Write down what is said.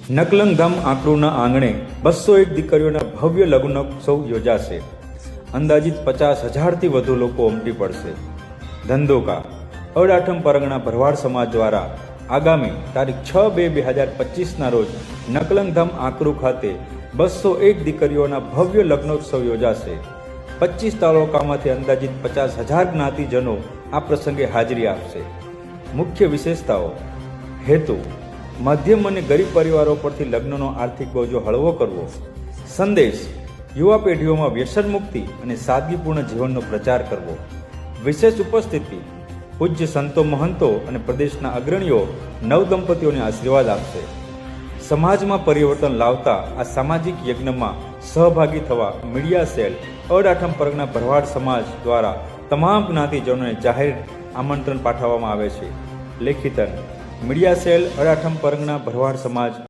નકલંગધામ આંકડુના આંગણે 201 દીકરીઓના ભવ્ય લગ્નોત્સવ યોજાશે. અંદાજિત 50,000થી વધુ લોકો ઉમટી પડશે. ધંધોકા અડાઠમ પરગણા ભરવાડ સમાજ દ્વારા આગામી તારીખ 6/2/2025ના રોજ નકલંગધામ આંકડુ ખાતે 201 દીકરીઓના ભવ્ય લગ્નોત્સવ યોજાશે. 25 તાલુકામાંથી અંદાજિત 50,000 જ્ઞાતિજનો આ પ્રસંગે હાજરી આપશે. મુખ્ય વિશેષતાઓ: હેતુ: મધ્યમ અને ગરીબ પરિવારો પરથી લગ્નનો આર્થિક બોજો હળવો કરવો. સંદેશ: યુવા પેઢીઓમાં વ્યસન મુક્તિ અને સાદગીપૂર્ણ જીવનનો પ્રચાર કરવો. વિશેષ ઉપસ્થિતિ: પૂજ્ય સંતો મહંતો અને પ્રદેશના અગ્રણીઓ નવદંપતીઓને આશીર્વાદ આપશે. સમાજમાં પરિવર્તન લાવતા આ સામાજિક યજ્ઞમાં સહભાગી થવા મીડિયા સેલ અડાઠમ પરગણા ભરવાડ સમાજ દ્વારા તમામ જ્ઞાતિજનોને જાહેર આમંત્રણ પાઠવવામાં આવે છે. લેખિતન: મીડિયા સેલ અડાઠમ પરગણા ભરવાડ સમાજ.